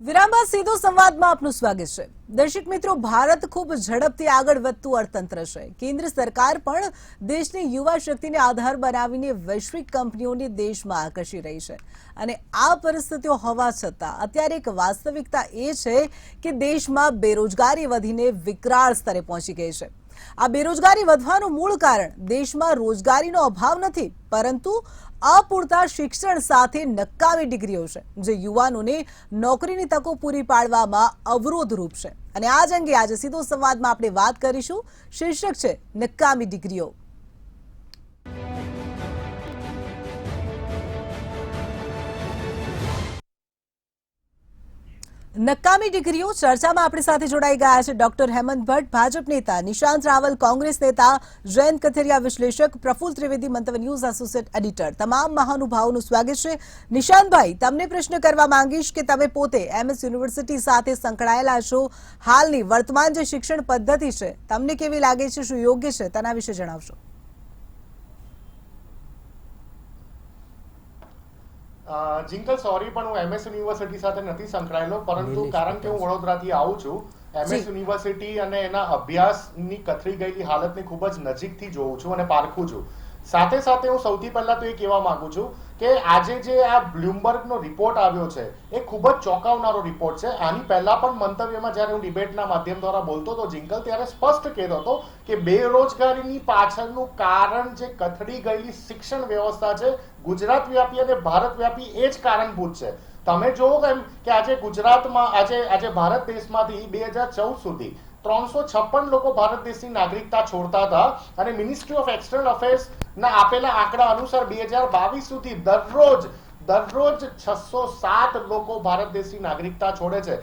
વિરામ બાદ સીધો સંવાદમાં આપનું સ્વાગત છે। દર્શક મિત્રો, ભારત ખૂબ ઝડપથી આગળ વધતું અર્થતંત્ર છે। કેન્દ્ર સરકાર પણ દેશની યુવા શક્તિને આધાર બનાવીને વૈશ્વિક કંપનીઓને દેશમાં આકર્ષી રહી છે અને આ પરિસ્થિતિઓ હોવા છતાં અત્યારે એક વાસ્તવિકતા એ છે કે દેશમાં બેરોજગારી વધીને વિકરાળ સ્તરે પહોંચી ગઈ છે। આ બેરોજગારી વધવાનું મૂળ કારણ દેશમાં રોજગારીનો અભાવ નથી, પરંતુ અપૂરતા શિક્ષણ સાથે નકામી ડિગ્રીઓ છે, જે યુવાનોને નોકરીની તકો પૂરી પાડવામાં અવરોધરૂપ છે। અને આ જ અંગે આજે સીધો સંવાદમાં આપણે વાત કરીશું। શીર્ષક છે નકામી ડિગ્રીઓ। નકામી ડિગ્રીઓ ચર્ચામાં આપણી સાથે જોડાઈ ગયા છે ડોક્ટર હેમંત ભટ્ટ, ભાજપ નેતા, નિશાંત રાવલ, કોંગ્રેસ નેતા, જયંત કથિરિયા, વિશ્લેષક, પ્રફુલ્લ ત્રિવેદી, મંતવ્ય ન્યૂઝ એસોસિએટ એડિટર, તમામ મહાનુભાવોનું સ્વાગત છે। નિશાંતભાઈ, તમને પ્રશ્ન કરવા માંગીશ કે તમે પોતે એમએસ યુનિવર્સિટી સાથે સંકળાયેલા છો। હાલની વર્તમાન જે શિક્ષણ પદ્ધતિ છે તમને કેવી લાગે છે, શું યોગ્ય છે, તેના વિશે જણાવશો। जिंकल सॉरी पण હું એમએસ યુનિવર્સિટી સાથે નથી સંકળાયેલો, પરંતુ કારણ કે હું વડોદરાથી આવું છું, એમએસ યુનિવર્સિટી અને એના અભ્યાસની કથળી ગયેલી હાલતને ખૂબ જ નજીકથી જોઉં છું અને પારખું છું। સાથે સાથે હું સૌથી પહેલા તો એ કહેવા માંગુ છું કે આજે જે આ બ્લૂમબર્ગનો રિપોર્ટ આવ્યો છે એ ખૂબ જ ચોંકાવનારો રિપોર્ટ છે। આની પહેલા પણ મંતવ્યમાં જ્યારે હું ડિબેટના માધ્યમ દ્વારા બોલતો હતો જિંકલ, ત્યારે સ્પષ્ટ કહેતો હતો કે બેરોજગારીની પાછળનું કારણ જે કથળી ગયેલી શિક્ષણ વ્યવસ્થા છે, ગુજરાત વ્યાપી અને ભારત વ્યાપી, એ જ કારણભૂત છે। તમે જોવો કે આજે ગુજરાતમાં આજે ભારત દેશમાંથી 2014 સુધી 356 લોકો ભારત દેશની નાગરિકતા છોડતા હતા અને મિનિસ્ટ્રી ઓફ એક્સટર્નલ અફેર્સ ના આપેલા આંકડા અનુસાર 2022 સુધી દરરોજ 607 લોકો ભારત દેશની નાગરિકતા છોડે છે।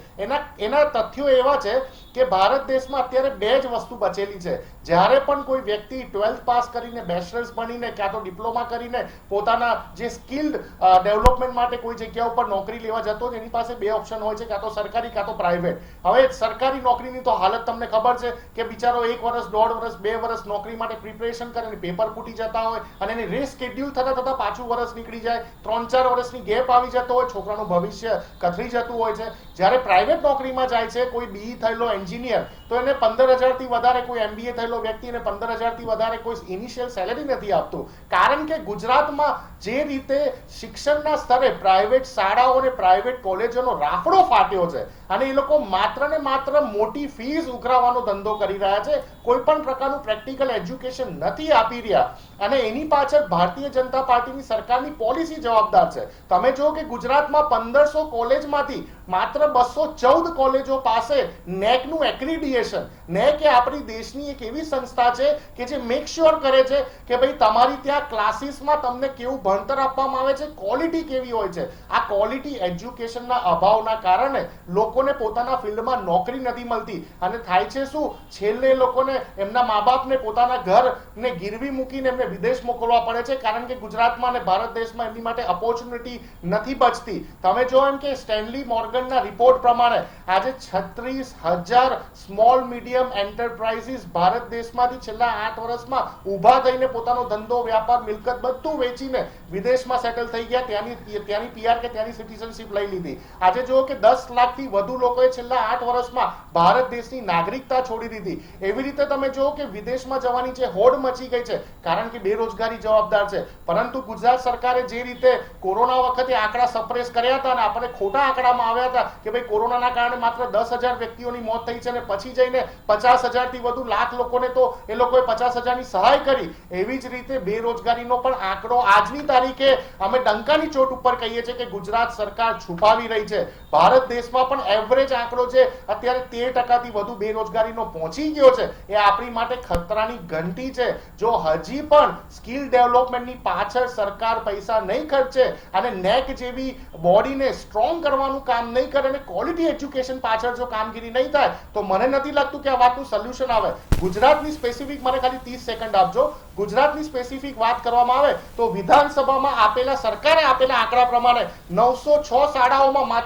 એના તથ્યો એવા છે કે ભારત દેશમાં અત્યારે બે જ વસ્તુ બચેલી છે। જ્યારે પણ કોઈ વ્યક્તિ 12th પાસ કરીને, બેચલર્સ ભણીને કાં તો ડિપ્લોમા કરીને પોતાના જે સ્કિલ્ડ ડેવલપમેન્ટ માટે કોઈ જગ્યા ઉપર નોકરી લેવા જતો હોય, એની પાસે બે ઓપ્શન હોય છે, કાં તો સરકારી કાં તો પ્રાઇવેટ। હવે સરકારી નોકરીની તો હાલત તમને ખબર છે કે બિચારો 1 વર્ષ, 1.5 વર્ષ, 2 વર્ષ નોકરી માટે પ્રિપેરેશન કરે અને પેપર ફૂટી જતા હોય અને એની રેસ શેડ્યુલ થતા પાછું વર્ષ નીકળી જાય, 3-4 વર્ષની ગેપ આવી જતો હોય, છોકરાનું ભવિષ્ય કથળી જતું હોય છે। જ્યારે પ્રાઇવેટ નોકરીમાં જાય છે કોઈ બીઈ થયેલો એન્જિનિયર, તો એને 15,000 થી વધારે, કોઈ એમબીએ થયેલો વ્યક્તિ એને 15,000 થી વધારે કોઈ ઇનિશિયલ સેલેરી નથી આપતું। કારણ કે ગુજરાતમાં જે રીતે શિક્ષણના સ્તરે પ્રાઇવેટ શાળાઓ અને પ્રાઇવેટ કોલેજોનો રાફડો ફાટ્યો છે અને એ લોકો માત્ર ને માત્ર મોટી ફીસ ઉઘરાવવાનો ધંધો કરી રહ્યા છે, કોઈ પણ પ્રકારનું પ્રેક્ટિકલ એજ્યુકેશન નથી આપી રહ્યા અને એની પાછળ ભારતીય જનતા પાર્ટીની સરકારની પોલિસી જવાબદાર છે। તમે જો કે ગુજરાતમાં 1500 કોલેજમાંથી માત્ર 214 કોલેજો પાસે નેકનું એક્રેડિટેશન, નેક એ આપણી દેશની એક એવી સંસ્થા છે કે જે મેક શ્યોર કરે છે કે ભાઈ તમારી ત્યાં ક્લાસીસમાં તમને કેવું ભણતર આપવામાં આવે છે, ક્વોલિટી કેવી હોય છે। આ ક્વોલિટી એજ્યુકેશનના અભાવના કારણે લોકોને પોતાના ફિલ્ડમાં નોકરી નથી મળતી અને થાય છે શું, છેલ્લે લોકોને એમના મા બાપને પોતાના ઘરને ગીરવી મૂકીને એમને વિદેશ મોકલવા પડે છે, કારણ કે ગુજરાતમાં અને ભારત દેશમાં એમની માટે ઓપોર્ચ્યુનિટી નથી બચતી। તમે જો એમ કે સ્ટેનલી મોર્ગનના રિપોર્ટ પ્રમાણે આજે 36,000 સ્મોલ મીડિયમ એન્ટરપ્રાઇઝીસ ભારત દેશમાંથી છેલ્લા 8 વર્ષમાં ઊભા થઈને પોતાનો ધંધો, વ્યાપાર, મિલકત બધું વેચીને વિદેશમાં સેટલ થઈ ગયા, ત્યાંની પીઆર કે ત્યાંની સિટીઝનશિપ લઈ લીધી। આજે જો કે 10 લાખથી વધુ લોકોએ છેલ્લા 8 વર્ષમાં ભારત દેશની નાગરિકતા છોડી દીધી। એવી રીતે તમે જો કે વિદેશમાં જવાની જે હોડ મચી ગઈ છે, કારણ કે બેરોજગારી જવાબદાર છે, પરંતુ ગુજરાત સરકારે જે રીતે કોરોના વખતે આંકડા સપ્રેસ કર્યા હતા અને આપણે ખોટા આંકડામાં આવ્યા હતા કે ભાઈ કોરોનાના કારણે માત્ર 10,000 વ્યક્તિઓની મોત થઈ છે અને પછી જઈને 50,000 થી વધુ લાખ લોકોને તો એ લોકોએ 50,000ની સહાય કરી, એવી જ રીતે બેરોજગારીનો પણ આંકડો આજની તારીખે અમે ડંકાની ચોટ ઉપર કહીએ છીએ કે ગુજરાત સરકાર છુપાવી રહી છે। ભારત દેશમાં પણ એવરેજ આંકડો જે અત્યારે 13% થી વધુ બેરોજગારીનો પહોંચી ગયો છે, એ આપણી માટે ખતરાની ઘંટી છે। જો હજી પણ સ્કિલ ડેવલપમેન્ટની પાછળ સરકાર પૈસા નહીં ખર્ચે અને નેક જેવી બોડીને સ્ટ્રોંગ કરવાનું કામ નહીં કરે અને ક્વોલિટી એજ્યુકેશન પાછળ જો કામગીરી નહીં થાય, તો મને નથી લાગતું કે આ વાતનું સોલ્યુશન આવે। ગુજરાતની સ્પેસિફિક મને ખાલી 30 સેકન્ડ આપજો। ગુજરાતની સ્પેસિફિક વાત કરવામાં આવે તો વિધાનસભામાં આપેલા સરકારે આપેલા આંકડા પ્રમાણે 906 શાળાઓમાં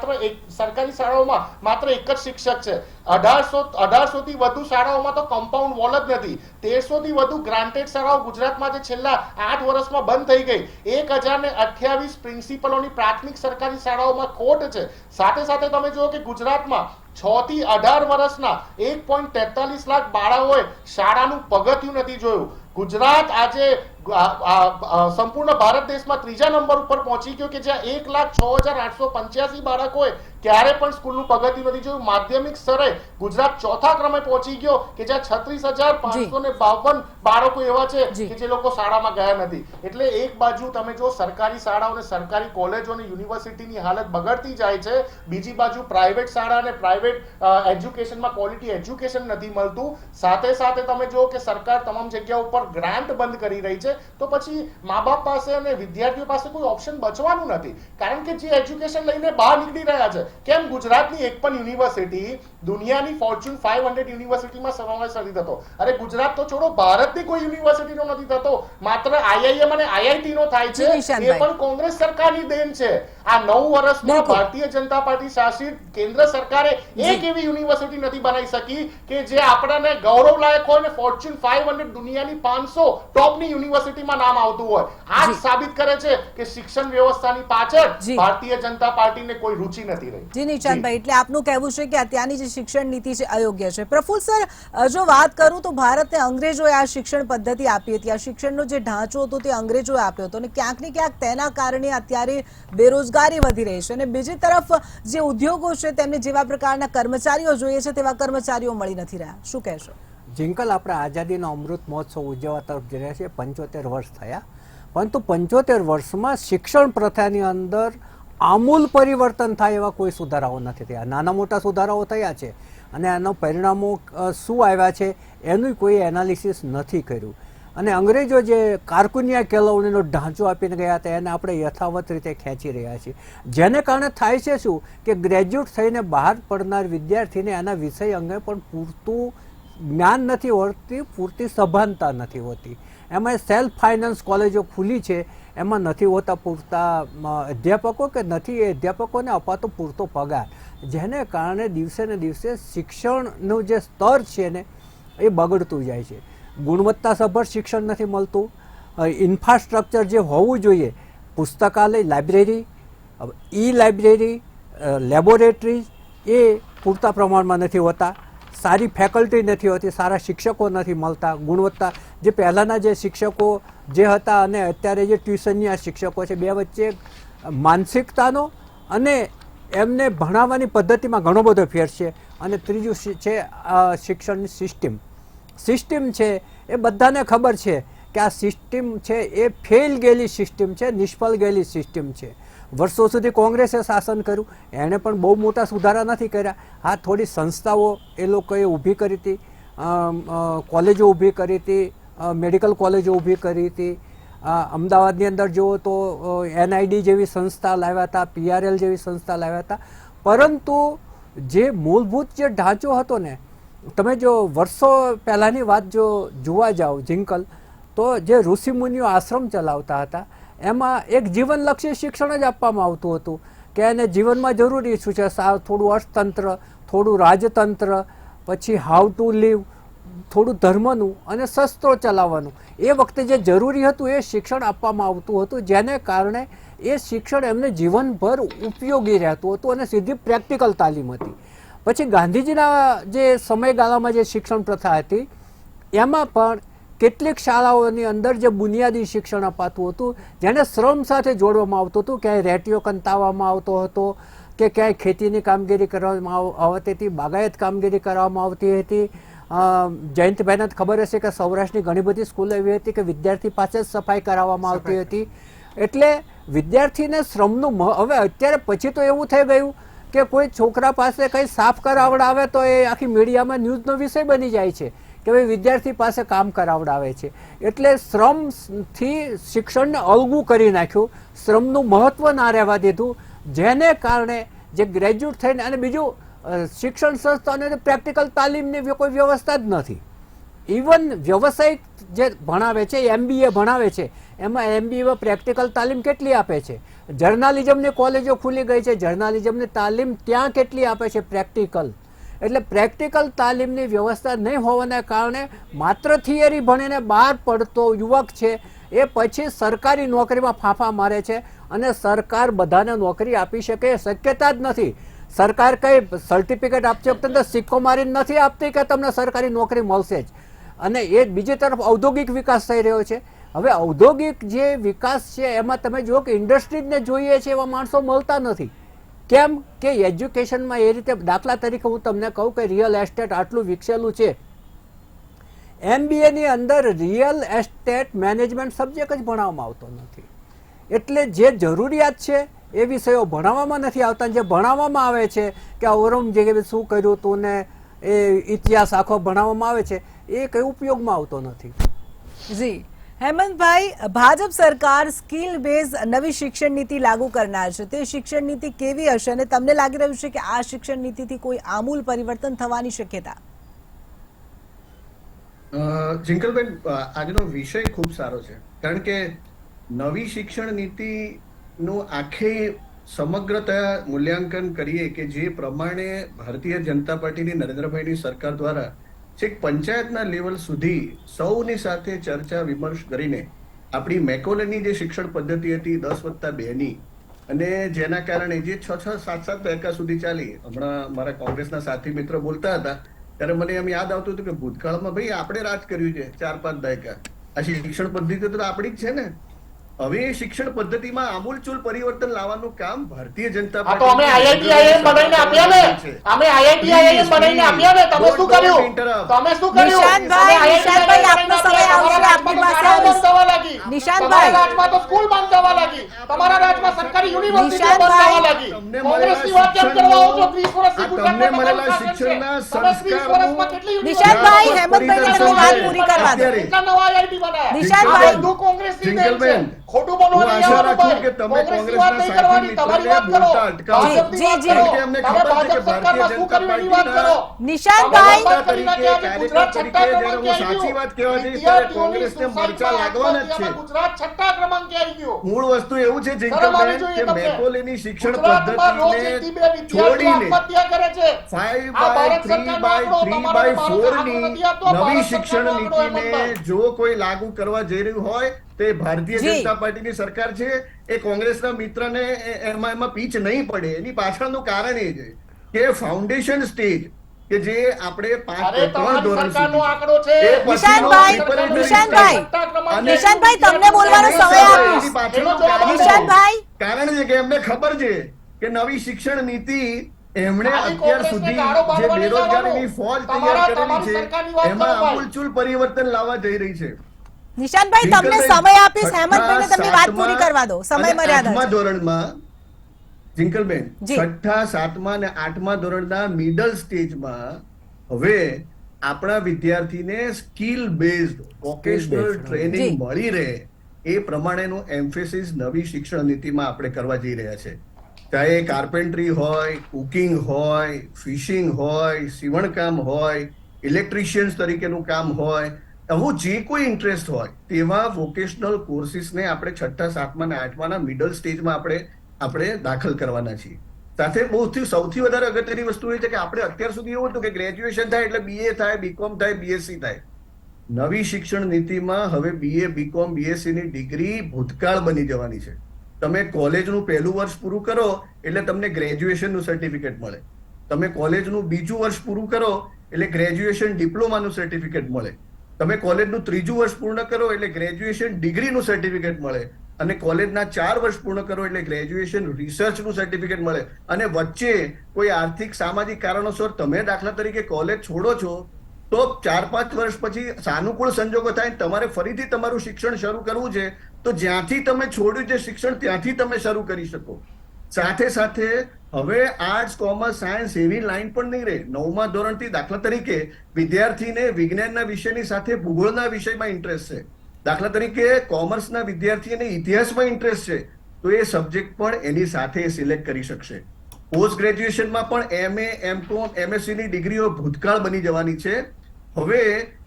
સરકારી શાળાઓમાં માત્ર એક જ શિક્ષક છે. 1800 થી વધુ શાળાઓમાં તો કમ્પાઉન્ડ વોલ જ નથી. 1300 થી વધુ ગ્રાન્ટેડ શાળાઓ ગુજરાતમાં જે છેલ્લા 8 વર્ષમાં બંધ થઈ ગઈ. 1028 પ્રિન્સિપલોની પ્રાથમિક સરકારી શાળાઓમાં ખોટ છે. સાથે સાથે તમે જુઓ કે ગુજરાતમાં 6 થી 18 વર્ષના 1.43 લાખ બાળકોએ શાળાનું પગથિયું નથી જોયું. ગુજરાત આજે સંપૂર્ણ ભારત દેશમાં ત્રીજા નંબર ઉપર પહોંચી ગયો કે જ્યાં 1,06,885 બાળકોએ ક્યારે પણ સ્કૂલનું પગથિયું નથી જોયું. માધ્યમિક સ્તરે ગુજરાત ચોથા ક્રમે પહોંચી ગયો કે જ્યાં 36,552 બાળકો એવા છે કે જે લોકો શાળામાં ગયા નથી. એટલે એક બાજુ તમે જો સરકારી શાળાઓ અને સરકારી કોલેજો અને યુનિવર્સિટીની હાલત બગડતી જાય છે, બીજી બાજુ પ્રાઇવેટ શાળા અને પ્રાઇવેટ એજ્યુકેશનમાં ક્વોલિટી એજ્યુકેશન નથી મળતું. સાથે સાથે તમે જો કે સરકાર તમામ જગ્યા ઉપર ગ્રાન્ટ બંધ કરી રહી છે, તો પછી મા બાપ પાસે અને વિદ્યાર્થીઓ પાસે કોઈ ઓપ્શન બચવાનું નથી. કારણ કે જે એજ્યુકેશન લઈને બહાર નીકળી રહ્યા છે, કેમ ગુજરાતની એક પણ યુનિવર્સિટી દુનિયાની ફોર્ચ્યુન 500 યુનિવર્સિટીમાં સમાવેશ નથી થતો? અરે ગુજરાત તો છોડો, ભારતની કોઈ યુનિવર્સિટીનો નથી થતો. માત્ર આઈઆઈએમ અને આઈઆઈટી નો થાય છે. એ પણ કોંગ્રેસ સરકારની દેન છે. આ 9 વર્ષમાં ભારતીય જનતા પાર્ટી શાસિત કેન્દ્ર સરકારે એક એવી યુનિવર્સિટી નથી બનાવી શકી કે જે આપણને ગૌરવ લાયક હોય ને ફોર્ચ્યુન 500 દુનિયાની 500 ટોપની યુનિવર્સિટીમાં નામ આવતું હોય. આ જ સાબિત કરે છે કે શિક્ષણ વ્યવસ્થાની પાછળ ભારતીય જનતા પાર્ટીને કોઈ રુચિ નથી રહી. જી નિશાંતભાઈ, એટલે આપનું કહેવું છે કે અત્યારની જે શિક્ષણ નીતિ છે અયોગ્ય છે. પ્રફુલ્લ સર, જો વાત કરું તો ભારતને અંગ્રેજોએ આ શિક્ષણ પદ્ધતિ આપી હતી. આ શિક્ષણનો જે ઢાંચો હતો તે અંગ્રેજોએ આપ્યો હતો અને ક્યાંક ને ક્યાંક તેના કારણે અત્યારે બેરોજગારી વધી રહી છે અને બીજી તરફ જે ઉદ્યોગો છે તેમને જેવા પ્રકારના કર્મચારીઓ જોઈએ છે તેવા કર્મચારીઓ મળી નથી રહ્યા. શું કહેશો? જિંકલ, આપણે આઝાદીનો અમૃત મહોત્સવ ઉજવવા તરફ જઈ રહ્યા છીએ. 75 વર્ષ થયા, પરંતુ 75 વર્ષમાં શિક્ષણ પ્રથાની અંદર આમૂલ પરિવર્તન થાય એવા કોઈ સુધારાઓ નથી થયા. નાના મોટા સુધારાઓ થયા છે અને આના પરિણામો શું આવ્યા છે એનું કોઈ એનાલિસિસ નથી કર્યું. અને અંગ્રેજો જે કારકુનિયા કેળવણીનો ઢાંચો આપીને ગયા હતા એને આપણે યથાવત રીતે ખેંચી રહ્યા છીએ. જેને કારણે થાય છે શું કે ગ્રેજ્યુએટ થઈને બહાર પડનાર વિદ્યાર્થીને આના વિષય અંગે પણ પૂરતું જ્ઞાન નથી હોતી, પૂરતી સભાનતા નથી હોતી. એમાં સેલ્ફ ફાઇનાન્સ કોલેજો ખુલી છે, એમાં નથી હોતા પૂરતા અધ્યાપકો કે નથી એ અધ્યાપકોને અપાતો પૂરતો પગાર, જેને કારણે દિવસે ને દિવસે શિક્ષણનું જે સ્તર છે ને એ બગડતું જાય છે. ગુણવત્તાસભર શિક્ષણ નથી મળતું. ઇન્ફ્રાસ્ટ્રક્ચર જે હોવું જોઈએ, પુસ્તકાલય, લાઇબ્રેરી, લાઇબ્રેરી, લેબોરેટરી એ પૂરતા પ્રમાણમાં નથી હોતા. સારી ફેકલ્ટી નથી હોતી, સારા શિક્ષકો નથી મળતા. ગુણવત્તા જે પહેલાંના જે શિક્ષકો જે હતા અને અત્યારે જે ટ્યુશનની આ શિક્ષકો છે, બે વચ્ચે માનસિકતાનો અને એમને ભણાવવાની પદ્ધતિમાં ઘણો બધો ફેર છે. અને ત્રીજું છે શિક્ષણની સિસ્ટમ છે. એ બધાને ખબર છે કે આ સિસ્ટમ છે એ ફેલ ગયેલી સિસ્ટમ છે, નિષ્ફળ ગયેલી સિસ્ટમ છે. વર્ષો સુધી કોંગ્રેસે શાસન કર્યું, એણે પણ બહુ મોટા સુધારા નથી કર્યા. હા, થોડી સંસ્થાઓ એ લોકોએ ઊભી કરી હતી, કોલેજો ઊભી કરી હતી, મેડિકલ કોલેજો ઊભી કરી હતી. અમદાવાદની અંદર જુઓ તો NID જેવી સંસ્થા લાવ્યા હતા, PRL જેવી સંસ્થા લાવ્યા હતા. પરંતુ જે મૂળભૂત જે ઢાંચો હતો ને, તમે જો વર્ષો પહેલાંની વાત જો જોવા જાઓ જિંકલ, તો જે ઋષિમુનિઓ આશ્રમ ચલાવતા હતા એમાં એક જીવનલક્ષી શિક્ષણ જ આપવામાં આવતું હતું કે એને જીવનમાં જરૂરી શું છે, થોડું અર્થતંત્ર, થોડું રાજતંત્ર, પછી હાઉ ટુ લીવ, થોડું ધર્મનું અને શસ્ત્રો ચલાવવાનું. એ વખતે જે જરૂરી હતું એ શિક્ષણ આપવામાં આવતું હતું, જેને કારણે એ શિક્ષણ એમને જીવનભર ઉપયોગી રહેતું હતું અને સીધી પ્રેક્ટિકલ તાલીમ હતી. પછી ગાંધીજીના જે સમયગાળામાં જે શિક્ષણ પ્રથા હતી એમાં પણ કેટલીક શાળાઓની અંદર જે બુનિયાદી શિક્ષણ અપાતું હતું, જેને શ્રમ સાથે જોડવામાં આવતું હતું. ક્યાંય રેટીઓ કંતાવવામાં આવતો હતો કે ક્યાંય ખેતીની કામગીરી કરવામાં આવતી હતી, બાગાયત કામગીરી કરવામાં આવતી હતી. જયંતભાઈને ખબર હશે કે સૌરાષ્ટ્રની ઘણી બધી સ્કૂલો એવી હતી કે વિદ્યાર્થી પાસે જ સફાઈ કરાવવામાં આવતી હતી. એટલે વિદ્યાર્થીને શ્રમનું હવે અત્યારે પછી તો એવું થઈ ગયું કે કોઈ છોકરા પાસે કંઈ સાફ કરાવડાવે તો એ આખી મીડિયામાં ન્યૂઝનો વિષય બની જાય છે કે ભાઈ વિદ્યાર્થી પાસે કામ કરાવડાવે છે. એટલે શ્રમથી શિક્ષણને અળગું કરી નાખ્યું, શ્રમનું મહત્ત્વ ના રહેવા દીધું, જેને કારણે જે ગ્રેજ્યુએટ થઈને, અને બીજું શિક્ષણ સંસ્થાઓને પ્રેક્ટિકલ તાલીમની કોઈ વ્યવસ્થા જ નથી. ઇવન વ્યવસાયિક જે ભણાવે છે MBA ભણાવે છે એમાં MBAમાં પ્રેક્ટિકલ તાલીમ કેટલી આપે છે? જર્નાલિઝમની કોલેજો ખુલી ગઈ છે, જર્નાલિઝમની તાલીમ ત્યાં કેટલી આપે છે પ્રેક્ટિકલ? એટલે પ્રેક્ટિકલ તાલીમની વ્યવસ્થા નહીં હોવાના કારણે માત્ર થિયરી ભણીને બહાર પડતો યુવક છે એ પછી સરકારી નોકરીમાં ફાંફા મારે છે અને સરકાર બધાને નોકરી આપી શકે એ શક્યતા જ નથી. સરકાર કઈ સર્ટિફિકેટ આપતી વખતે સિક્કો મારીને નથી આપતી કે તમને સરકારી નોકરી મળશે જ. અને એ બીજી તરફ ઔદ્યોગિક વિકાસ થઈ રહ્યો છે. હવે ઔદ્યોગિક જે વિકાસ છે એમાં તમે જુઓ કે ઇન્ડસ્ટ્રીઝને જોઈએ છે એવા માણસો મળતા નથી. કેમ કે એજ્યુકેશનમાં એ રીતે, દાખલા તરીકે હું તમને કહું કે રિયલ એસ્ટેટ આટલું વિકસેલું છે, MBAની અંદર રિયલ એસ્ટેટ મેનેજમેન્ટ સબ્જેક્ટ જ ભણાવવામાં આવતો નથી. એટલે જે જરૂરિયાત છે એ વિષયો ભણાવવામાં નથી આવતા. જે ભણાવવામાં આવે છે કે ઔરંગઝેબે શું કર્યું હતું ને એ ઇતિહાસ આખો ભણાવવામાં આવે છે એ કઈ ઉપયોગમાં આવતો નથી. જી હેમંતભાઈ, ભાજપ સરકાર સ્કિલ બેઝ નવી શિક્ષણ નીતિ લાગુ કરનાર છે. તે શિક્ષણ નીતિ કેવી હશે અને તમને લાગી રહ્યું છે કે આ શિક્ષણ નીતિથી કોઈ આમૂલ પરિવર્તન થવાની શક્યતા? જિંકલબેન, આજનો વિષય ખૂબ સારો છે, કારણ કે નવી શિક્ષણ નીતિનું આખે સમગ્રતા મૂલ્યાંકન કરીએ કે જે પ્રમાણે ભારતીય જનતા પાર્ટીની નરેન્દ્રભાઈની સરકાર દ્વારા છેક પંચાયતના લેવલ સુધી સૌની સાથે ચર્ચા વિમર્શ કરીને આપણી મેકોલેની જે શિક્ષણ પદ્ધતિ હતી 10+2ની, અને જેના કારણે જે 6-7 દાયકા સુધી ચાલી, હમણાં મારા કોંગ્રેસના સાથી મિત્ર બોલતા હતા ત્યારે મને એમ યાદ આવતું હતું કે ભૂતકાળમાં ભાઈ આપણે રાજ કર્યું છે 4-5 દાયકા, આ શિક્ષણ પદ્ધતિ તો આપણી જ છે ને. હવે એ શિક્ષણ પદ્ધતિમાં આમૂલચૂલ પરિવર્તન લાવવાનું કામ ભારતીય જનતા પાર્ટી, અમે આઈઆઈટી આઈએમ બનાવીને આપ્યા ને, અમે આઈઆઈટી આઈએમ બનાવીને આપ્યા ને, તમે શું કર્યું? તમે શું કર્યું? નિશાંતભાઈ, આપનો સમય આવશે, આપની પાસે આવીશ. નિશાંતભાઈ, રાજમાં તો સ્કૂલ બંધ થવા લાગી, તમારા રાજમાં સરકારી યુનિવર્સિટીઓ બંધ થવા લાગી. કોંગ્રેસની વાત કેમ કરવા આવો છો? 30 વર્ષથી તમને મળેલા શિક્ષણના સંસ્કારો. નિશાંતભાઈ, હેમંતભાઈને તેમની વાત પૂરી કરવા દો. કેટલા નવા આઈઆઈટી બનાયા? નિશાંતભાઈ, બધું કોંગ્રેસની દેન છે. ખોટું હું બોલવાની આશા આવવાનું રાખું ભાઈ. કે તમે કોંગ્રેસની વાત નહીં કોંગ્રેસના કરવાની, તમારી વાત કરો. બોલતા અટકાવો. ભાજપની વાત જી, કરો. કે અમને તમે ખબર છે કે ભાજપ સરકારમાં શું ભારતીય કર્યું એની જનતા વાત કરો. નિશાંતભાઈ, તમે વાત કરી નાખી, આજે ગુજરાત છઠ્ઠા જ્યારે હું ક્રમાંકે આવી સાચી ગયું. વાત કહેવા જઈશ ત્યારે વિદ્યાર્થીઓની કોંગ્રેસને મરચા લાગવાના જ છે. આત્મહત્યામાં ગુજરાત છઠ્ઠા ક્રમાંકે આવી ગયું. મૂળ વસ્તુ એવું છે શરમ આવી જિંકલબેન જોઈએ કે તમને. મેકોલેની શિક્ષણ ગુજરાતમાં રોજ એકથી બે પદ્ધતિને વિદ્યાર્થીઓ છોડીને આત્મહત્યા કરે છે. 5/3/3/4ની નવી શિક્ષણ નીતિને હેમંતભાઈ. જો કોઈ લાગુ કરવા જઈ રહ્યું હોય તે ભારતીય જી. જનતા પાર્ટીની સરકાર છે. એ કોંગ્રેસના મિત્રને એમાં પીચ નહીં પડે. એની પાછળનું કારણ એ છે કે ફાઉન્ડેશન સ્ટેજ કે જે આપણે અરે 3 તમારી ધોરણ સરકારનો સુધી આંકડો છે. એ પછીનો નિશાંતભાઈ, preparatory નિશાંતભાઈ, stage. અને નિશાંતભાઈ, તમને બોલવાનો સમય આપીશ. એની પાછળનું એનો જવાબ કારણ નિશાંતભાઈ, કારણ છે કે એમને ખબર છે કે નવી શિક્ષણ નીતિ એમણે ખાલી અત્યાર કોંગ્રેસને સુધી ગાળો જે બાંધવાની બેરોજગારીની જવાનું. ફોજ તમારી તૈયાર કરેલી સરકારની છે વાત એમાં કરો ભાઈ. આમૂલચૂલ પરિવર્તન લાવવા જઈ રહી છે. નિશાંતભાઈ, તમને જિંકલબેન, સમય આપીશ. હેમંતભાઈને તેમની વાત છઠ્ઠા, પૂરી કરવા દો. સમય અને મર્યાદા આઠમા છે. ધોરણમાં જિંકલબેન, જી. 6ઠ્ઠા, 7મા અને 8મા ધોરણના મિડલ સ્ટેજમાં હવે આપણા વિદ્યાર્થીને skill based vocational based, training જી. મળી રહે એ પ્રમાણેનું એમ્ફેસિસ નવી શિક્ષણ નીતિમાં આપણે કરવા જઈ રહ્યા છે. ચાહે કાર્પેન્ટ્રી હોય, કુકિંગ હોય, ફિશિંગ હોય, સીવણકામ હોય, ઇલેક્ટ્રિશિયન્સ તરીકેનું કામ હોય, આવું જે કોઈ ઇન્ટરેસ્ટ હોય તેવા વોકેશનલ કોર્સિસને આપણે 6ઠ્ઠા, 7મા અને 8માના મિડલ સ્ટેજમાં આપણે દાખલ કરવાના છીએ. સાથે સૌથી વધારે અગત્યની વસ્તુ એ છે કે આપણે અત્યાર સુધી એવું હતું કે ગ્રેજ્યુએશન થાય એટલે BA થાય, BCom થાય, BSc થાય. નવી શિક્ષણ નીતિમાં હવે BA, BCom, BSc ની ડિગ્રી ભૂતકાળ બની જવાની છે. તમે કોલેજનું પહેલું વર્ષ પૂરું કરો એટલે તમને ગ્રેજ્યુએશનનું સર્ટિફિકેટ મળે. તમે કોલેજનું બીજું વર્ષ પૂરું કરો એટલે ગ્રેજ્યુએશન ડિપ્લોમાનું સર્ટિફિકેટ મળે. તમે કોલેજનું ત્રીજું વર્ષ પૂર્ણ કરો એટલે ગ્રેજ્યુએશન ડિગ્રીનું સર્ટિફિકેટ મળે. અને કોલેજના 4 વર્ષ પૂર્ણ કરો એટલે ગ્રેજ્યુએશન રિસર્ચનું સર્ટિફિકેટ મળે. અને વચ્ચે કોઈ આર્થિક સામાજિક કારણોસર તમે દાખલા તરીકે કોલેજ છોડો છો તો 4-5 વર્ષ પછી સાનુકૂળ સંજોગો થાય તમારે ફરીથી તમારું શિક્ષણ શરૂ કરવું છે તો જ્યાંથી તમે છોડ્યું છે શિક્ષણ ત્યાંથી તમે શરૂ કરી શકો. સાથે સાથે હવે આર્ટ્સ, કોમર્સ, સાયન્સ એવી લાઈન પણ નહીં રહે. 9મા ધોરણથી દાખલા તરીકે વિદ્યાર્થીને વિજ્ઞાનના વિષયની સાથે ભૂગોળના વિષયમાં ઇન્ટરેસ્ટ છે. દાખલા તરીકે કોમર્સના વિદ્યાર્થીને ઇતિહાસમાં ઇન્ટરેસ્ટ છે તો એ સબ્જેક્ટ પણ એની સાથે સિલેક્ટ કરી શકશે. પોસ્ટ ગ્રેજ્યુએશનમાં પણ MA, MCom, MSc ની ડિગ્રીઓ ભૂતકાળ બની જવાની છે. હવે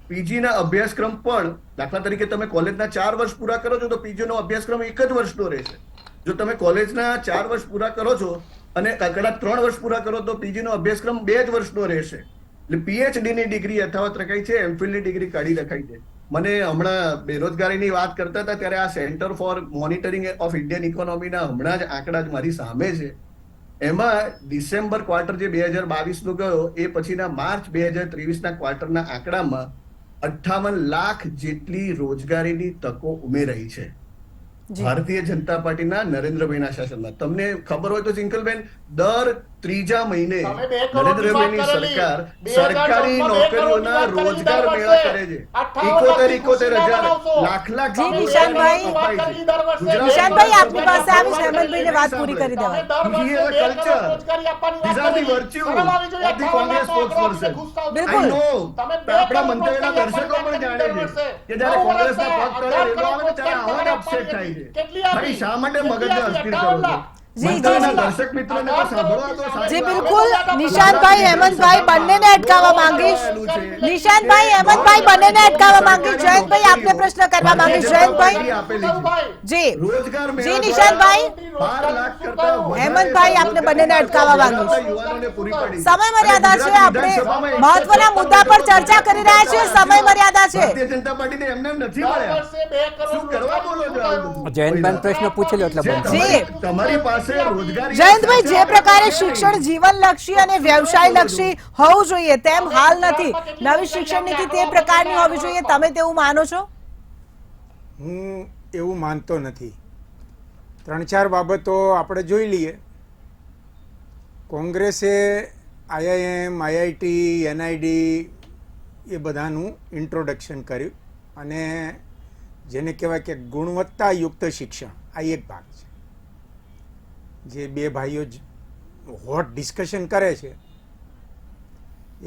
પીજી ના અભ્યાસક્રમ પણ દાખલા તરીકે તમે કોલેજના 4 વર્ષ પૂરા કરો છો તો પીજી નો અભ્યાસક્રમ 1 જ વર્ષનો રહેશે. જો તમે કોલેજના 4 વર્ષ પૂરા કરો છો અને કદાચ 3 વર્ષ પૂરા કરો તો પીજી નો અભ્યાસક્રમ 2 જ વર્ષનો રહેશે. એટલે પીએચડી ની ડિગ્રી યથાવત રખાઈ છે, એમફિલ ની ડિગ્રી કાઢી રખાઈ છે. મને હમણાં બેરોજગારીની વાત કરતા હતા ત્યારે આ centre for monitoring of Indian ઇકોનોમીના હમણાં જ આંકડા જ મારી સામે છે. એમાં ડિસેમ્બર ક્વાર્ટર જે 2022 નો ગયો એ પછીના માર્ચ 2023 ક્વાર્ટરના આંકડામાં 58 લાખ જેટલી રોજગારીની તકો ઉમેરાઈ છે ભારતીય જનતા પાર્ટીના નરેન્દ્રભાઈના શાસનમાં. તમને ખબર હોય તો ચિંકલબેન, દર 3જા મહિને નરેન્દ્રભાઈની સરકાર સરકારી નોકરીઓના રોજગાર મેળા કરે છે. 71,000 લાખ જી નિશાંતભાઈ, નિશાંતભાઈ આપની પાસે આવી છે, હેમંતભાઈને વાત પૂરી કરી દેવાય. બિલકુલ. આપણા મંતવ્યના દર્શકો પણ જાણે છે કે જ્યારે કોંગ્રેસના પગ તળે રેલો આવે ત્યારે આવા જ અપસેટ થાય છે. ભાઈ શા માટે મગજને અસ્થિર કરો છો? દર્શક મિત્રોને પણ સાંભળવા તો સાચી જી બિલકુલ. નિશાંતભાઈ, હેમંતભાઈ બંનેને અટકાવવા માંગીશ. નિશાંતભાઈ, હેમંતભાઈ બંનેને અટકાવવા માંગીશ. જયંતભાઈ આપને પ્રશ્ન કરવા માંગીશ. જયંતભાઈ જી જી નિશાંતભાઈ, હેમંતભાઈ આપને બંનેને અટકાવવા માંગીશ. સમય મર્યાદા છે, આપણે મહત્વના મુદ્દા પર ચર્ચા કરી રહ્યા છીએ. સમય મર્યાદા છે. ભારતીય જનતા પાર્ટીને એમને નથી મળ્યા. શું કરવા બોલો છો? જયંતભાઈ પ્રશ્ન પૂછી લો એટલે બંધ. જી તમારી પાસે રોજગારી જયંતભાઈ, જે પ્રકારે શિક્ષણ જીવનલક્ષી અને વ્યવસાયલક્ષી હોવું જોઈએ તેમ હાલ નથી. નવી શિક્ષણ નીતિ તે પ્રકારની હોવી જોઈએ, તમે તેવું માનો છો? હું એવું માનતો નથી. 3-4 બાબતો આપણે જોઈ લઈએ. કોંગ્રેસે આઈઆઈએમ, આઈઆઈટી, એનઆઈડી એ બધાનું ઇન્ટ્રોડક્શન કર્યું અને જેને કહેવાય કે ગુણવત્તાયુક્ત શિક્ષણ, આ એક ભાગ છે. જે બે ભાઈઓ હોટ ડિસ્કશન કરે છે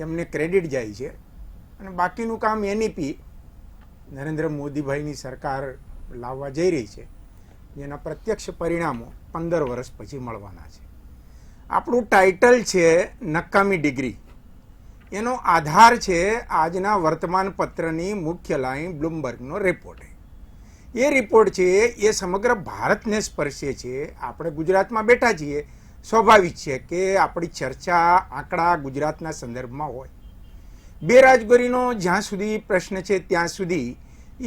એમને ક્રેડિટ જાય છે અને બાકીનું કામ એનઈપી નરેન્દ્ર મોદીભાઈની સરકાર લાવવા જઈ રહી છે, જેના પ્રત્યક્ષ પરિણામો 15 વર્ષ પછી મળવાના છે. આપણું ટાઇટલ છે નકામી ડિગ્રી. એનો આધાર છે આજના વર્તમાન પત્રની મુખ્ય લાઈન બ્લુમબર્ગનો રિપોર્ટ. એ રિપોર્ટ છે એ સમગ્ર ભારતને સ્પર્શે છે. આપણે ગુજરાતમાં બેઠા છીએ, સ્વાભાવિક છે કે આપણી ચર્ચા આંકડા ગુજરાતના સંદર્ભમાં હોય. બેરોજગારીનો જ્યાં સુધી પ્રશ્ન છે ત્યાં સુધી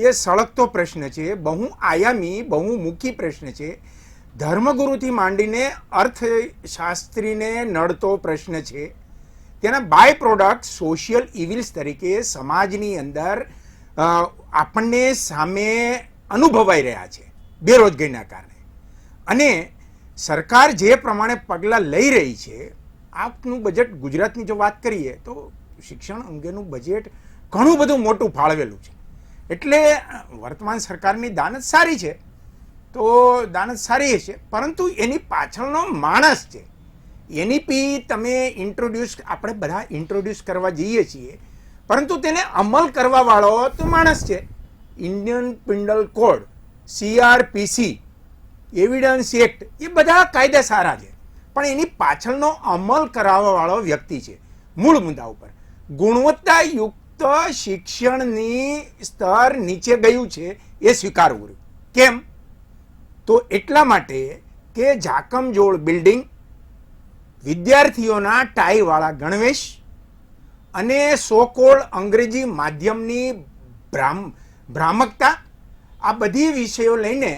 એ સળગતો પ્રશ્ન છે, બહુ આયામી બહુમુખી પ્રશ્ન છે. ધર્મગુરુથી માંડીને અર્થશાસ્ત્રીને નડતો પ્રશ્ન છે. તેના બાય પ્રોડક્ટ સોશિયલ ઇવિલ્સ તરીકે સમાજની અંદર આપણને સામે અનુભવાઈ રહ્યા છે બેરોજગારીના કારણે. અને સરકાર જે પ્રમાણે પગલાં લઈ રહી છે, આપનું બજેટ ગુજરાતની જો વાત કરીએ તો શિક્ષણ અંગેનું બજેટ ઘણું બધું મોટું ફાળવેલું છે. એટલે વર્તમાન સરકારની દાનત સારી છે તો દાનત સારી હશે, પરંતુ એની પાછળનો માણસ છે. એનઈપી તમે આપણે બધા ઇન્ટ્રોડ્યુસ કરવા જઈએ છીએ, પરંતુ તેને અમલ કરવા વાળો તો માણસ છે. Indian penal code, CRPC, evidence act, એ બધા કાયદા સારા છે, પણ એની પાછળનો અમલ કરાવવા વાળો વ્યક્તિ છે. મૂળ મુદ્દા ઉપર ગુણવત્તાયુક્ત શિક્ષણની સ્તર નીચે ગયું છે એ સ્વીકારવું. કેમ? તો એટલા માટે કે ઝાકમઝોળ બિલ્ડિંગ, વિદ્યાર્થીઓના ટાઈવાળા ગણવેશ અને સોકોળ અંગ્રેજી માધ્યમની ભ્રામકતા, આ બધી વિષયો લઈને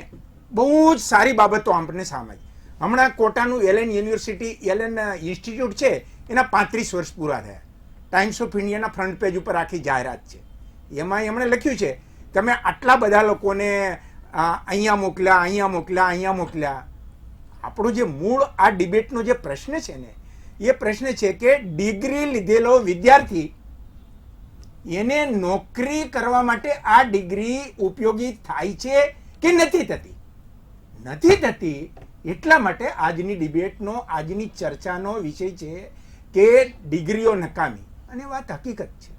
બહુ જ સારી બાબતો આપણને સામે. હમણાં કોટાનું એલએન યુનિવર્સિટી, એલએન ઇન્સ્ટિટ્યૂટ છે, એના 35 વર્ષ પૂરા થયા. ટાઈમ્સ ઓફ ઇન્ડિયાના ફ્રન્ટ પેજ ઉપર આખી જાહેરાત છે. એમાં એમણે લખ્યું છે કે અમે આટલા બધા લોકોને અહીંયા મોકલ્યા, અહીંયા મોકલ્યા, અહીંયા મોકલ્યા. આપણું જે મૂળ આ ડિબેટનો જે પ્રશ્ન છે ને, એ પ્રશ્ન છે કે ડિગ્રી લીધેલો વિદ્યાર્થી એને નોકરી કરવા માટે આ ડિગ્રી ઉપયોગી થાય છે કે નથી થતી? નથી થતી. એટલા માટે આજની ડિબેટનો, આજની ચર્ચાનો વિષય છે કે ડિગ્રીઓ નકામી. અને વાત હકીકત છે.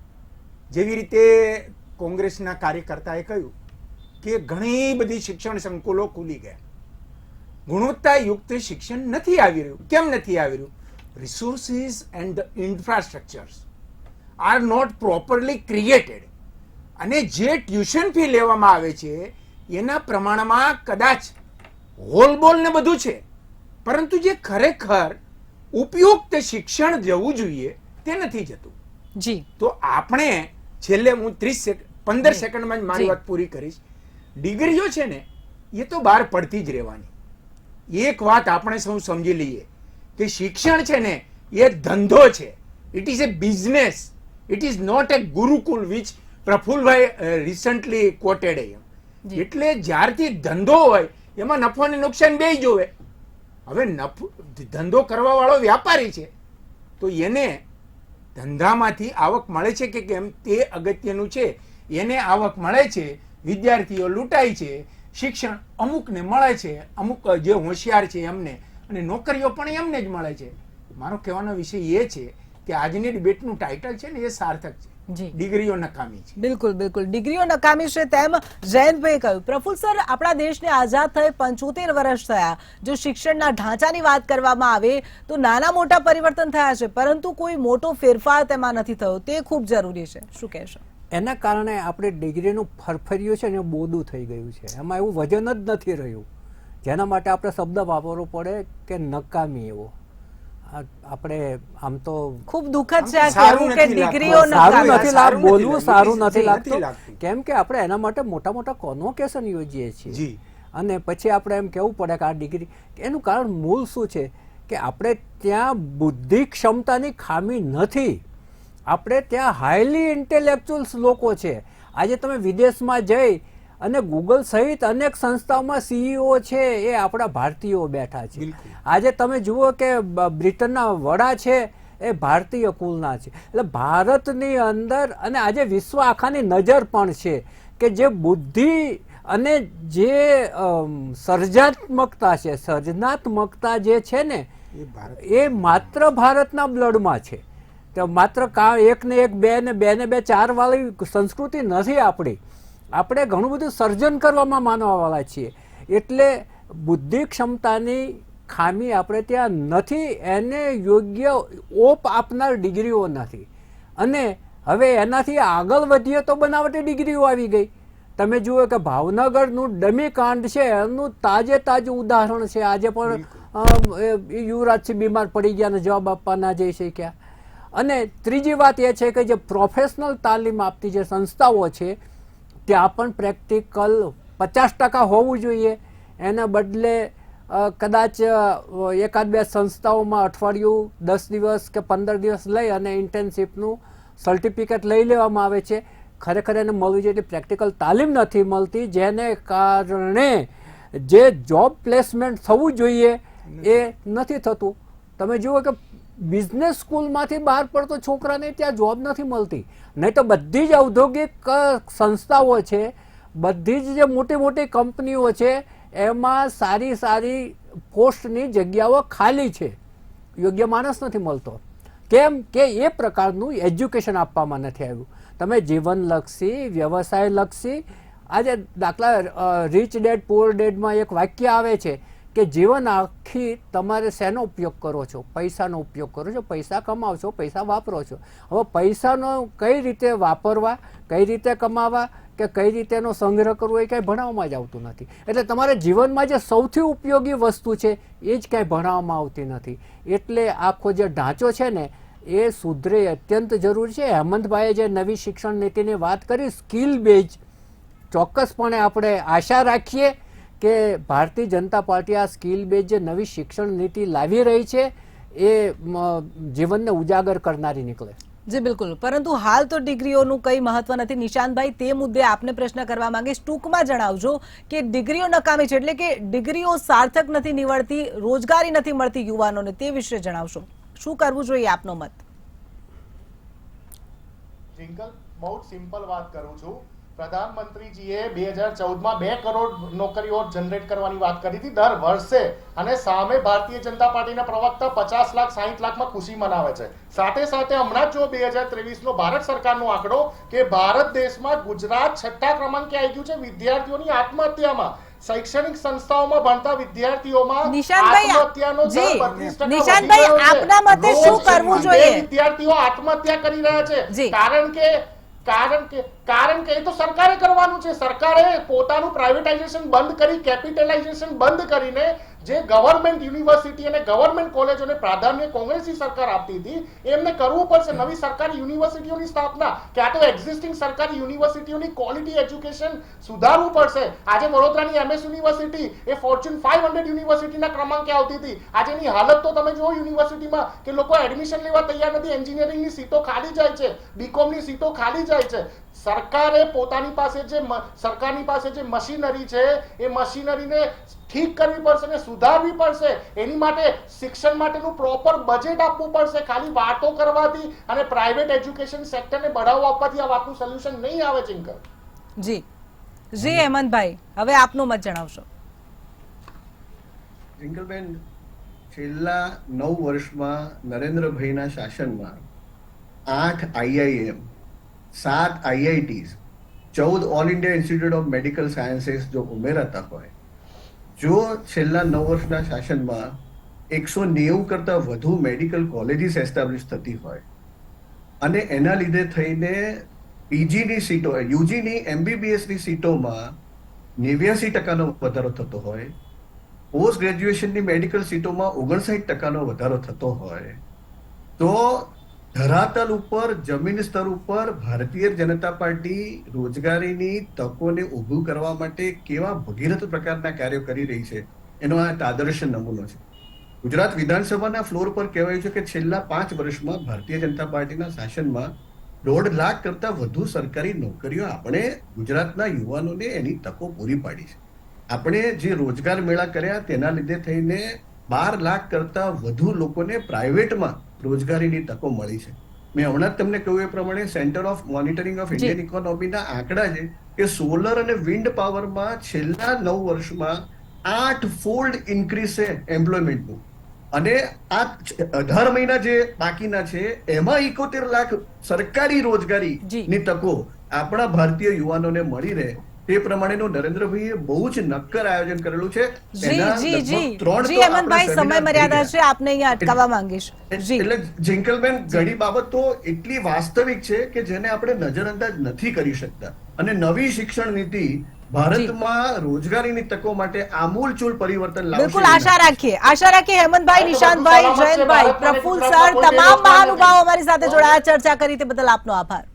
જેવી રીતે કોંગ્રેસના કાર્યકર્તાએ કહ્યું કે ઘણી બધી શિક્ષણ સંકુલો ખુલી ગયા, ગુણવત્તાયુક્ત શિક્ષણ નથી આવી રહ્યું. કેમ નથી આવી રહ્યું? Resources and infrastructures are not properly created. અને જે ટ્યુશન ફી લેવામાં આવે છે એના પ્રમાણમાં કદાચ હોલબોલ ને બધું છે, પરંતુ જે ખરેખર ઉપયુક્ત શિક્ષણ જવું જોઈએ તે નથી જતું. જી, તો આપણે છેલ્લે હું 15 સેકન્ડમાં જ મારી જી. વાત પૂરી કરીશ. ડિગ્રીઓ છે ને એ તો બહાર પડતી જ રહેવાની. એક વાત આપણે સૌ સમજી લઈએ કે શિક્ષણ છે ને એ ધંધો છે. It is a business. It is not a gurukul which Prafulbhai recently quoted. જી. એટલે જ્યારથી ધંધો હોય એમાં નફો અને નુકસાન બેય જોવે. હવે ધંધો કરવા વાળો વ્યાપારી છે તો એને ધંધામાંથી આવક મળે છે કે કેમ તે અગત્યનું છે. એને આવક મળે છે, વિદ્યાર્થીઓ લૂંટાય છે, શિક્ષણ અમુકને મળે છે, અમુક જે હોશિયાર છે એમને, અને નોકરીઓ પણ એમને જ મળે છે. મારો કહેવાનો વિષય એ છે કે આજની ડિબેટનું ટાઇટલ છે ને એ સાર્થક છે. જી, ડિગ્રીઓ નકામી છે. બિલકુલ બિલકુલ ડિગ્રીઓ નકામી છે તેમ જયંતભાઈ કહ્યું. પ્રફુલ્લ સર, આપણા દેશને આઝાદ થઈ 75 વર્ષ થયા. જો શિક્ષણના ઢાંચાની વાત કરવામાં આવે તો નાના મોટા પરિવર્તન થયા છે, પરંતુ કોઈ મોટો ફેરફાર તેમાં નથી થયો. તે ખૂબ જરૂરી છે. શું કહેશો? એના કારણે આપણે ડિગ્રીનું ફરફરિયું છે ને બોદું થઈ ગયું છે. એમાં એવું વજન જ નથી રહ્યું, જેના માટે આપણે શબ્દ વાપરવો પડે કે નકામી. એવો આપણે આમ તો ખૂબ દુઃખદ છે આ સારું કહેવું કે નથી ડિગ્રીઓ સારું નકામી. નથી લાગતું, બોલવું સારું નથી લાગતું. લાગતું, કેમ કે આપણે એના માટે મોટા મોટા કોન્વોકેશન યોજીએ છીએ. જી. અને પછી આપણે એમ કહેવું પડે કે આ ડિગ્રી, એનું કારણ મૂળ શું છે કે આપણે ત્યાં બુદ્ધિ ક્ષમતાની ખામી નથી. આપણે ત્યાં હાઈલી ઇન્ટેલેક્ચ્યુઅલ્સ લોકો છે. આજે તમે વિદેશમાં જઈ અને ગૂગલ સહિત અનેક સંસ્થાઓમાં સીઈઓ છે એ આપણા ભારતીયો બેઠા છે. બિલકુલ. આજે તમે જુઓ કે બ્રિટનના વડા છે એ ભારતીય કુલના છે. એટલે ભારતની અંદર અને આજે વિશ્વ આખાની નજર પણ છે કે જે બુદ્ધિ અને જે સર્જનાત્મકતા છે, સર્જનાત્મકતા જે છે ને એ માત્ર ભારતના બ્લડમાં છે. તો માત્ર એક ને એક, બે ને બે, ચાર વાળી સંસ્કૃતિ નથી આપણી. આપણે ઘણું બધું સર્જન કરવામાં માનવાવાળા છીએ. એટલે બુદ્ધિ ક્ષમતાની ખામી આપણે ત્યાં નથી. એને યોગ્ય ઓપ આપનાર ડિગ્રીઓ નથી. અને હવે એનાથી આગળ વધીએ તો બનાવટી ડિગ્રીઓ આવી ગઈ. તમે જુઓ કે ભાવનગરનું ડમી કાંડ છે એનું તાજું ઉદાહરણ છે. આજે પણ યુવરાજસિંહ બીમાર પડી ગયા અને જવાબ આપવા ના જઈ શક્યા. અને ત્રીજી વાત એ છે કે જે પ્રોફેશનલ તાલીમ આપતી જે સંસ્થાઓ છે ત્યાં પણ પ્રેક્ટિકલ 50% હોવું જોઈએ. એના બદલે કદાચ એકાદ બે સંસ્થાઓમાં અઠવાડિયું, 10 દિવસ કે 15 દિવસ લઈ અને ઇન્ટર્નશીપનું સર્ટિફિકેટ લઈ લેવામાં આવે છે. ખરેખર એને મળવી જોઈએ પ્રેક્ટિકલ તાલીમ નથી મળતી, જેને કારણે જે જોબ પ્લેસમેન્ટ થવું જોઈએ એ નથી થતું. તમે જુઓ કે બિઝનેસ સ્કૂલમાંથી બહાર પડતો છોકરાને ત્યાં જોબ નથી મળતી. નહીં તો બધી જ ઔદ્યોગિક સંસ્થાઓ છે, બધી જ જે મોટી મોટી કંપનીઓ છે એમાં સારી પોસ્ટની જગ્યાઓ ખાલી છે. યોગ્ય માણસ નથી મળતો. કેમ કે એ પ્રકારનું એજ્યુકેશન આપવામાં નથી આવ્યું. તમે જીવનલક્ષી, વ્યવસાયલક્ષી, આજે દાખલા રીચ ડેડ પુઅર ડેડમાં એક વાક્ય આવે છે કે જીવન આખી તમારે શેનો ઉપયોગ કરો છો? પૈસાનો ઉપયોગ કરો છો. પૈસા કમાવો છો, પૈસા વાપરો છો. હવે પૈસાનો કઈ રીતે વાપરવા, કઈ રીતે કમાવા કે કઈ રીતે એનો સંગ્રહ કરવો એ કાંઈ ભણાવવામાં જ આવતું નથી. એટલે તમારે જીવનમાં જે સૌથી ઉપયોગી વસ્તુ છે એ જ કાંઈ ભણાવવામાં આવતી નથી. એટલે આખો જે ઢાંચો છે ને એ સુધરે અત્યંત જરૂરી છે. હેમંતભાઈએ જે નવી શિક્ષણ નીતિની વાત કરી, સ્કિલ બેઝ, ચોક્કસપણે આપણે આશા રાખીએ કે ભારતીય જનતા પાર્ટી આ સ્કિલ બેઝ જે નવી શિક્ષણ નીતિ લાવી રહી છે એ જીવનને ઉજાગર કરનારી નીકળે. જી બિલકુલ. પરંતુ હાલ તો ડિગ્રીઓનું કંઈ મહત્વ નથી. નિશાંતભાઈ, તે મુદ્દે આપને પ્રશ્ન કરવા માંગીશ. ટૂંકમાં જણાવજો કે ડિગ્રીઓ નકામી છે એટલે કે ડિગ્રીઓ સાર્થક નથી નીવડતી, રોજગારી નથી મળતી યુવાનોને, તે વિશે જણાવશો. શું કરવું જોઈએ આપનો મત? ટ્વિંકલ, બહુ સિમ્પલ વાત કરું છું. પ્રધાનમંત્રીજીએ 2014માં 2 કરોડ નોકરીઓ જનરેટ કરવાની વાત કરી હતી દર વર્ષે, અને સામે ભારતીય જનતા પાર્ટીના પ્રવક્તા 50 લાખ 60 લાખમાં ખુશી મનાવે છે. સાથે સાથે હમણાં જો 2023નો ભારત સરકારનો આંકડો કે ભારત દેશમાં ગુજરાત 6થા ક્રમાંકે આવી ગયું છે વિદ્યાર્થીઓની આત્મહત્યામાં. શૈક્ષણિક સંસ્થાઓમાં ભણતા વિદ્યાર્થીઓમાં આત્મહત્યાનો દર 32% નિશાંતભાઈ, આપના મતે શું કરવું જોઈએ? વિદ્યાર્થીઓ આત્મહત્યા કરી રહ્યા છે કારણ કે કારણ કે એ તો સરકારે કરવાનું છે. સરકારે પોતાનું પ્રાઇવેટાઇઝેશન બંધ કરી, કેપિટલાઇઝેશન બંધ કરીને જે ગવર્મેન્ટ યુનિવર્સિટી અને ગવર્મેન્ટ કોલેજોને પ્રાધાન્ય કોંગ્રેસી સરકાર આપતી હતી એમને કરવું પડશે. નવી સરકારી યુનિવર્સિટીઓની સ્થાપના, ક્યાં તો એક્ઝિસ્ટિંગ સરકારી યુનિવર્સિટીઓની ક્વોલિટી એજ્યુકેશન સુધારવું પડશે. આજે વડોદરાની MS યુનિવર્સિટી એ ફોર્ચ્યુન 500 યુનિવર્સિટીના ક્રમાંકે આવતી હતી. આજેની હાલત તો તમે જુઓ યુનિવર્સિટીમાં કે લોકો એડમિશન લેવા તૈયાર નથી. એન્જિનિયરિંગની સીટો ખાલી જાય છે, બીકોમની સીટો ખાલી જાય છે. સરકારે પોતાની પાસે સરકારની પાસે જે મશીનરી છે એ મશીનરીને ઠીક કરવી પડશે અને સુધારવી પડશે. એની માટે શિક્ષણ માટેનું પ્રોપર બજેટ આપવું પડશે. ખાલી વાતો કરવાથી અને પ્રાઇવેટ એજ્યુકેશન સેક્ટરને બઢાવો આપવાથી આ વાતનું સોલ્યુશન નહીં આવે. ચિંકર જી હેમંતભાઈ, હવે આપનો મત જણાવશો. રિંકલબેન, છેલ્લા 9 વર્ષમાં નરેન્દ્રભાઈના શાસનમાં 8 IIM, 7 IITs, 14 all India institute of medical sciences જો ઉમેરાતા હોય, જો છેલ્લા 9 વર્ષના શાસનમાં 190 કરતાં વધુ મેડિકલ કોલેજીસ એસ્ટાબ્લિશ થતી હોય અને એના લીધે થઈને PGની સીટો, UGની MBBSની સીટોમાં 89% વધારો થતો હોય, પોસ્ટ ગ્રેજ્યુએશનની મેડિકલ સીટોમાં 59% વધારો થતો હોય, તો ધરાતલ ઉપર, જમીન સ્તર ઉપર ભારતીય જનતા પાર્ટી રોજગારીની તકોને ઊભું કરવા માટે કેવા ભગીરથ પ્રકારના કાર્યો કરી રહી છે એનો આ એક આદર્શ નમૂનો છે. ગુજરાત વિધાનસભાના ફ્લોર પર કહેવાયું છે કે છેલ્લા 5 વર્ષમાં ભારતીય જનતા પાર્ટીના શાસનમાં 1.5 લાખ કરતાં વધુ સરકારી નોકરીઓ આપણે ગુજરાતના યુવાનોને એની તકો પૂરી પાડી છે. આપણે જે રોજગાર મેળા કર્યા તેના લીધે થઈને 12 લાખ કરતાં વધુ લોકોને પ્રાઇવેટમાં રોજગારીની તકો મળી છે. મેં હમણાં જ તમને કહ્યું એ પ્રમાણે centre of monitoring of Indian ઇકોનોમીના આંકડા છે કે સોલર અને વિન્ડ પાવરમાં છેલ્લા 9 વર્ષમાં 8 ફોલ્ડ ઇન્ક્રીઝ છે એમ્પ્લોયમેન્ટનું. અને આ 18 મહિના જે બાકીના છે એમાં 71 લાખ સરકારી રોજગારીની તકો આપણા ભારતીય યુવાનોને મળી રહે તે પ્રમાણેનું નરેન્દ્રભાઈએ બહુ જ નક્કર આયોજન કરેલું છે. હેમંતભાઈ, સમય મર્યાદા છે, આપને અહીંયા અટકાવવા માંગીશ. એટલે જિંકલબેન, ઘણી બાબતો એટલી વાસ્તવિક છે કે જેને આપણે નજરઅંદાજ નથી કરી શકતા. અને નવી શિક્ષણ નીતિ ભારતમાં રોજગારીની તકો માટે આમૂલચૂલ પરિવર્તન લાવશે. બિલકુલ આશા રાખીએ. હેમંતભાઈ, નિશાંતભાઈ, જયંતભાઈ, પ્રફુલ્લ સર, તમામ મહાનુભાવો અમારી સાથે જોડાયા, ચર્ચા કરી તે બદલ આપનો આભાર.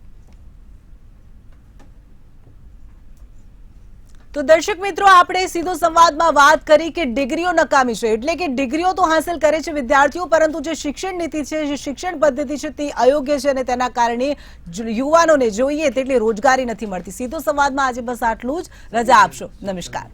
તો દર્શક મિત્રો, આપણે સીધો સંવાદમાં વાત કરી કે ડિગ્રીઓ નકામી છે, એટલે કે ડિગ્રીઓ તો હાંસલ કરે છે વિદ્યાર્થીઓ, પરંતુ જે શિક્ષણ નીતિ છે, જે શિક્ષણ પદ્ધતિ છે તે અયોગ્ય છે અને તેના કારણે યુવાનોને જોઈએ તેટલી રોજગારી નથી મળતી. સીધો સંવાદમાં આજે બસ આટલું જ. રજા આપશો. નમસ્કાર.